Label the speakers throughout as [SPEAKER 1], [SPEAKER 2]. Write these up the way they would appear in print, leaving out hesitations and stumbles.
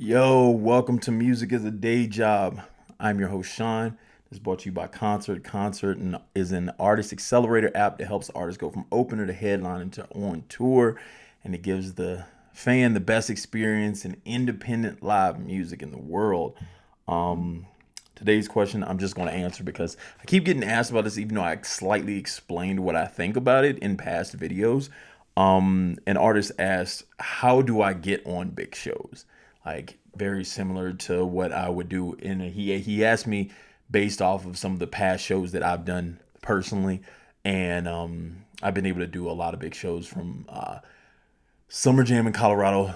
[SPEAKER 1] Yo, welcome to Music is a Day Job. I'm your host, Sean. This is brought to you by Qoncert. Is an artist accelerator app that helps artists go from opener to headline to on tour, and it gives the fan the best experience in independent live music in the world. Um, Today's question I'm just going to answer because I keep getting asked about this, even though I slightly explained what I think about it in past videos. An artist asked, "How do I get on big shows?" Like very similar to what I would do. He asked me based off of some of the past shows that I've done personally, and I've been able to do a lot of big shows from Summer Jam in Colorado.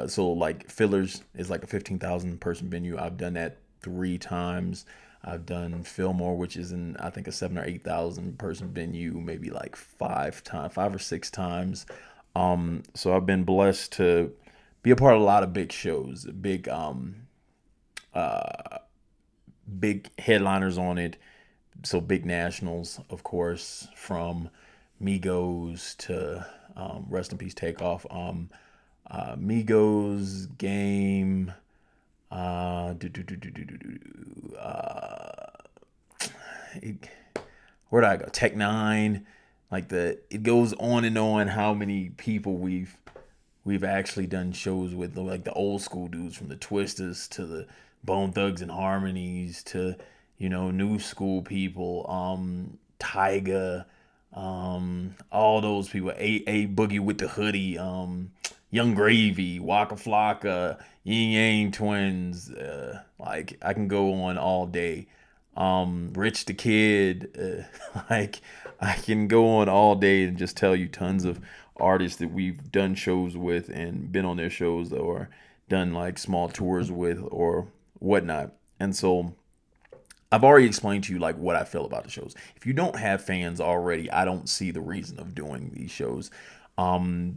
[SPEAKER 1] So like Fillers is like a 15,000 person venue. I've done that 3 times. I've done Fillmore, which is in I think a 7 or 8,000 person venue, maybe like 5 or 6 times. So I've been blessed to be a part of a lot of big shows, uh, big headliners on it. So big nationals, of course, from Migos to rest in peace Takeoff. Migos Game. Uh, do, do, do, do, do, do, do, it, where did I go? Tech Nine. Like it goes on and on. How many people we've actually done shows with, like the old school dudes from the Twisters to the Bone Thugs and Harmonies to new school people, Tyga, all those people, a Boogie with the Hoodie, Young Gravy, Waka Flocka, Yin Yang Twins. Like I can go on all day. Rich the Kid, like I can go on all day and just tell you tons of artists that we've done shows with and been on their shows or done like small tours with or whatnot. And so I've already explained to you like what I feel about the shows. If you don't have fans already, I don't see the reason of doing these shows,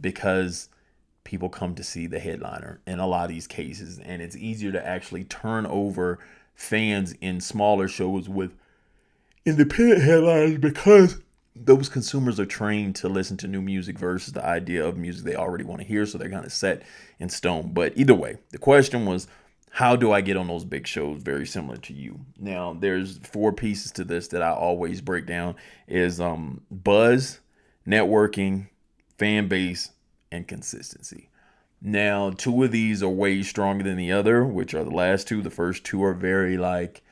[SPEAKER 1] because people come to see the headliner in a lot of these cases, and it's easier to actually turn over fans in smaller shows with independent headliners because those consumers are trained to listen to new music versus the idea of music they already want to hear, so they're kind of set in stone. But either way, the question was, how do I get on those big shows? Very similar to you. Now, there's 4 pieces to this that I always break down: is buzz, networking, fan base, and consistency. Now, 2 of these are way stronger than the other, which are the last 2. The first 2 are very like,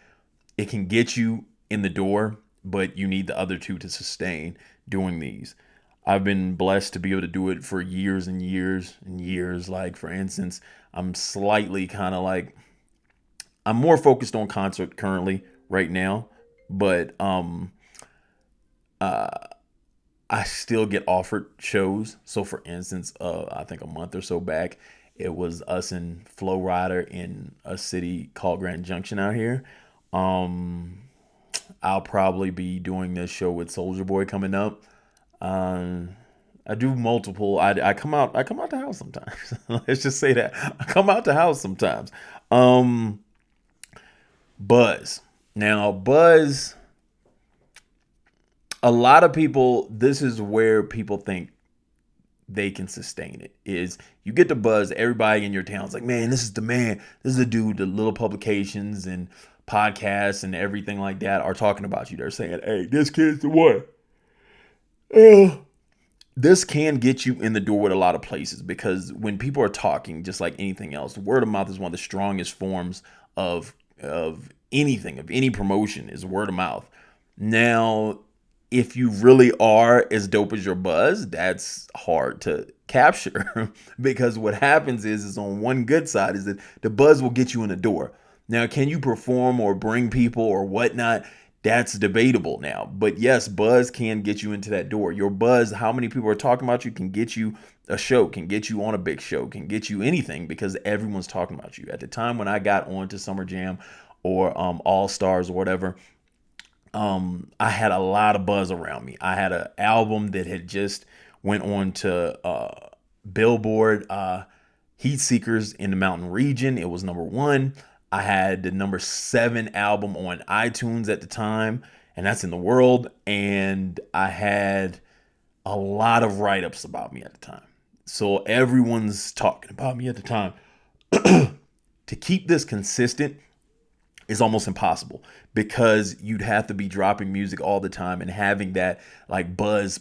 [SPEAKER 1] it can get you in the door, but you need the other 2 to sustain doing these. I've been blessed to be able to do it for years and years and years. Like, for instance, I'm slightly kind of like, I'm more focused on Concert currently right now, but uh, I still get offered shows. So, for instance, I think a month or so back, it was us and Flow Rider in a city called Grand Junction out here. Um, I'll probably be doing this show with Soldier Boy coming up. Um, I do multiple. I come out. I come out the house sometimes. Let's just say that I come out the house sometimes. Um, Buzz. Now, Buzz. A lot of people. This is where people think they can sustain it. Is you get the buzz. Everybody in your town's like, man, this is the man. This is the dude. The little publications and podcasts and everything like that are talking about you. They're saying, hey, this kid's the one. Uh, this can get you in the door with a lot of places because when people are talking, just like anything else, word of mouth is one of the strongest forms of anything, of any promotion is word of mouth. Now, if you really are as dope as your buzz, that's hard to capture because what happens is on one good side is that the buzz will get you in the door. Now, can you perform or bring people or whatnot? That's debatable now. But yes, buzz can get you into that door. Your buzz, how many people are talking about you, can get you a show, can get you on a big show, can get you anything because everyone's talking about you. At the time when I got onto Summer Jam or All Stars or whatever, I had a lot of buzz around me. I had an album that had just went on to Billboard Heat Seekers in the Mountain Region. It was number 1. I had the number 7 album on iTunes at the time, and that's in the world. And I had a lot of write ups about me at the time. So everyone's talking about me at the time. To keep this consistent is almost impossible because you'd have to be dropping music all the time and having that like buzz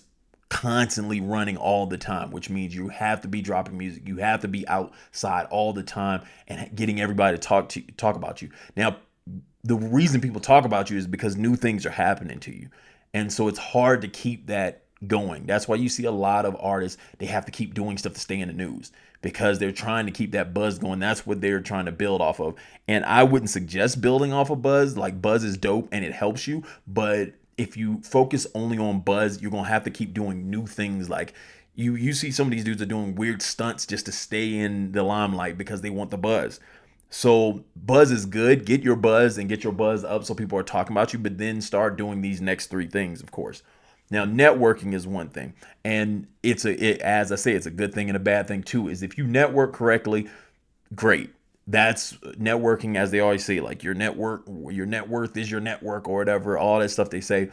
[SPEAKER 1] constantly running all the time, which means you have to be dropping music. You have to be outside all the time and getting everybody to talk about you. Now, the reason people talk about you is because new things are happening to you. And so it's hard to keep that going. That's why you see a lot of artists, they have to keep doing stuff to stay in the news because they're trying to keep that buzz going. That's what they're trying to build off of. And I wouldn't suggest building off of buzz. Like buzz is dope and it helps you, but if you focus only on buzz, you're going to have to keep doing new things. Like you see some of these dudes are doing weird stunts just to stay in the limelight because they want the buzz. So buzz is good. Get your buzz and get your buzz up so people are talking about you, but then start doing these next three things, of course. Now, networking is one thing, and as I say, it's a good thing and a bad thing too. Is if you network correctly, great. That's networking, as they always say, like your net worth is your network or whatever. All that stuff they say.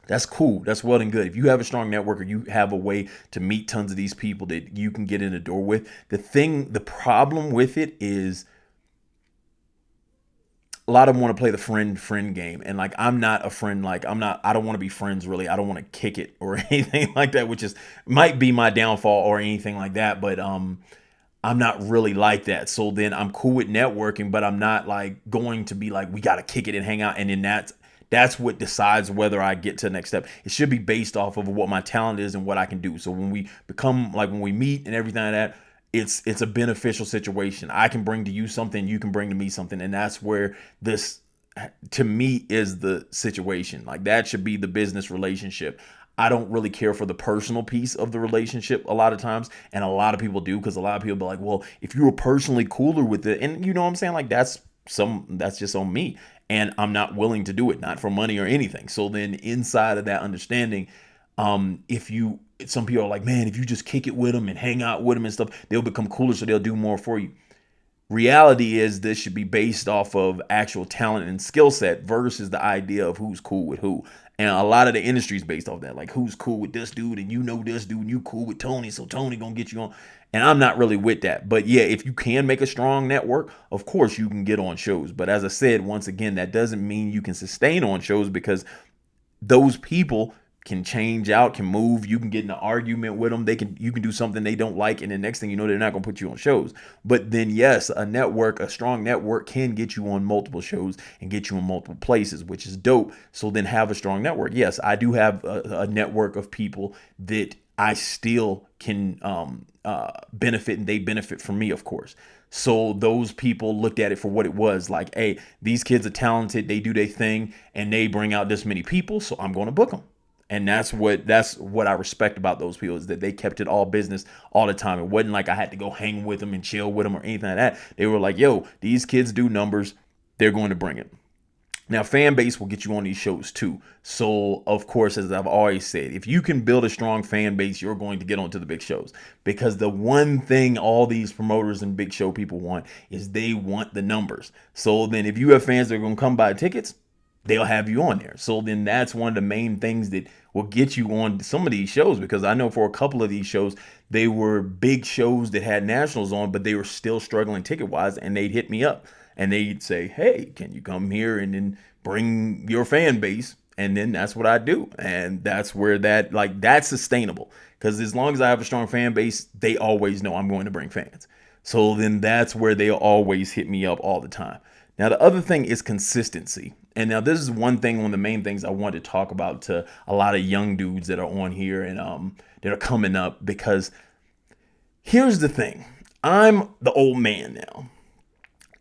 [SPEAKER 1] That's cool. That's well and good. If you have a strong network or you have a way to meet tons of these people that you can get in the door with, the problem with it is a lot of them want to play the friend game. And like, I'm not a friend. Like I don't want to be friends really. I don't want to kick it or anything like that, which is might be my downfall or anything like that. But, I'm not really like that. So then I'm cool with networking, but I'm not like going to be like, we got to kick it and hang out. And then that's what decides whether I get to the next step. It should be based off of what my talent is and what I can do. So when we meet and everything like that, it's a beneficial situation. I can bring to you something, you can bring to me something. And that's where this, to me, is the situation. Like that should be the business relationship. I don't really care for the personal piece of the relationship a lot of times. And a lot of people do, because a lot of people be like, well, if you were personally cooler with it, and you know what I'm saying? Like that's just on me. And I'm not willing to do it, not for money or anything. So then inside of that understanding, some people are like, man, if you just kick it with them and hang out with them and stuff, they'll become cooler. So they'll do more for you. Reality is this should be based off of actual talent and skill set versus the idea of who's cool with who. And a lot of the industry is based off that, like who's cool with this dude and you know this dude and you cool with Tony, so Tony gonna get you on. And I'm not really with that. But yeah, if you can make a strong network, of course you can get on shows. But as I said, once again, that doesn't mean you can sustain on shows because those people can change out, can move. You can get in an argument with them. You can do something they don't like, and the next thing you know, they're not going to put you on shows. But then, yes, a strong network can get you on multiple shows and get you in multiple places, which is dope. So then have a strong network. Yes, I do have a network of people that I still can benefit, and they benefit from me, of course. So those people looked at it for what it was. Like, hey, these kids are talented. They do their thing, and they bring out this many people. So I'm going to book them. And that's what I respect about those people, is that they kept it all business all the time. It wasn't like I had to go hang with them and chill with them or anything like that. They were like, yo, these kids do numbers. They're going to bring it. Now, fan base will get you on these shows too. So, of course, as I've always said, if you can build a strong fan base, you're going to get onto the big shows. Because the one thing all these promoters and big show people want is they want the numbers. So then if you have fans that are going to come buy tickets, they'll have you on there. So then that's one of the main things that will get you on some of these shows, because I know for a couple of these shows, they were big shows that had nationals on, but they were still struggling ticket wise, and they'd hit me up and they'd say, hey, can you come here and then bring your fan base? And then that's what I do. And that's where that's sustainable, because as long as I have a strong fan base, they always know I'm going to bring fans. So then that's where they'll always hit me up all the time. Now, the other thing is consistency. And now this is one of the main things I want to talk about to a lot of young dudes that are on here and that are coming up, because here's the thing. I'm the old man now,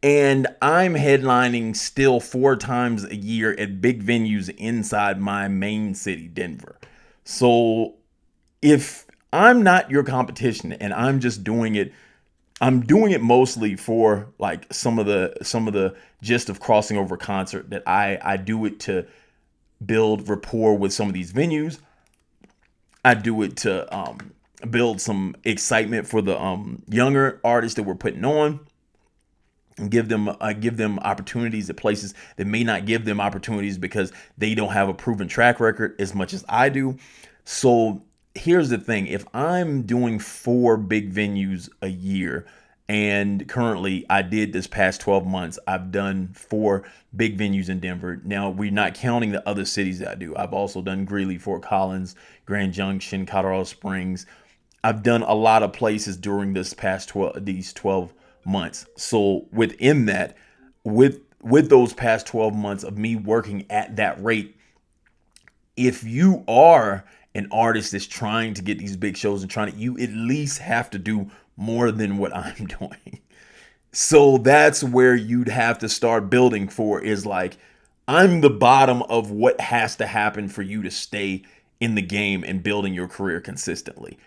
[SPEAKER 1] and I'm headlining still 4 times a year at big venues inside my main city, Denver. So if I'm not your competition and I'm doing it mostly for like some of the gist of crossing over Qoncert, that I do it to build rapport with some of these venues. I do it to build some excitement for the younger artists that we're putting on, and give them opportunities at places that may not give them opportunities because they don't have a proven track record as much as I do. So here's the thing. If I'm doing 4 big venues a year And currently, I did this past 12 months, I've done 4 big venues in Denver. Now, we're not counting the other cities that I do. I've also done Greeley, Fort Collins, Grand Junction, Colorado Springs. I've done a lot of places during this past 12 months. So within that, with those past 12 months of me working at that rate, if you are an artist that's trying to get these big shows and trying to, you at least have to do more than what I'm doing. So that's where you'd have to start building for, is like, I'm the bottom of what has to happen for you to stay in the game and building your career consistently.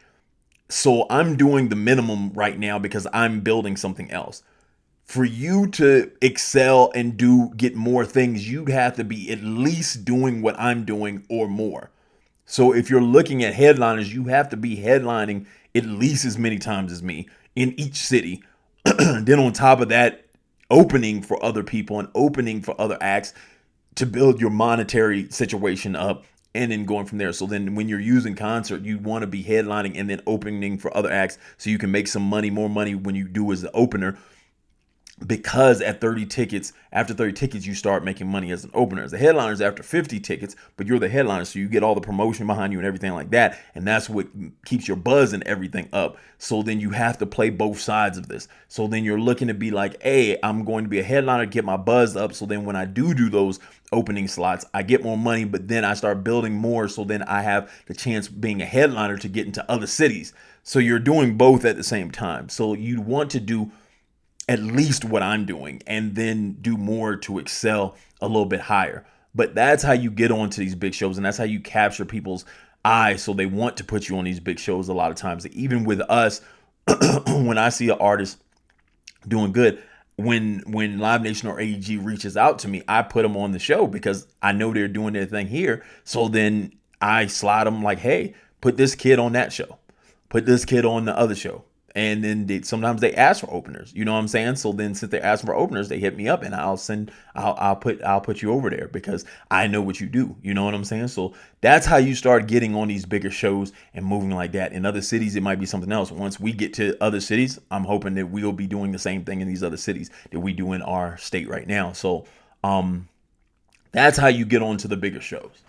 [SPEAKER 1] So I'm doing the minimum right now because I'm building something else. For you to excel and get more things, you'd have to be at least doing what I'm doing or more. So if you're looking at headliners, you have to be headlining at least as many times as me in each city. Then on top of that, opening for other people and opening for other acts to build your monetary situation up, and then going from there. So then when you're using Qoncert, you want to be headlining and then opening for other acts so you can make some money, more money when you do as the opener, because at 30 tickets, after 30 tickets, you start making money as an opener. As a headliner is after 50 tickets, but you're the headliner, so you get all the promotion behind you and everything like that, and that's what keeps your buzz and everything up. So then you have to play both sides of this. So then you're looking to be like, hey, I'm going to be a headliner, get my buzz up, so then when I do those opening slots, I get more money, but then I start building more, so then I have the chance, being a headliner, to get into other cities. So you're doing both at the same time. So you want to do at least what I'm doing and then do more to excel a little bit higher. But that's how you get onto these big shows, and that's how you capture people's eyes, so they want to put you on these big shows a lot of times. Even with us, when I see an artist doing good, when Live Nation or AEG reaches out to me, I put them on the show because I know they're doing their thing here. So then I slide them like, hey, put this kid on that show, put this kid on the other show. And then sometimes they ask for openers, you know what I'm saying? So then, since they're asking for openers, they hit me up, and I'll put you over there because I know what you do. You know what I'm saying? So that's how you start getting on these bigger shows and moving like that. In other cities, it might be something else. Once we get to other cities, I'm hoping that we'll be doing the same thing in these other cities that we do in our state right now. So that's how you get on to the bigger shows.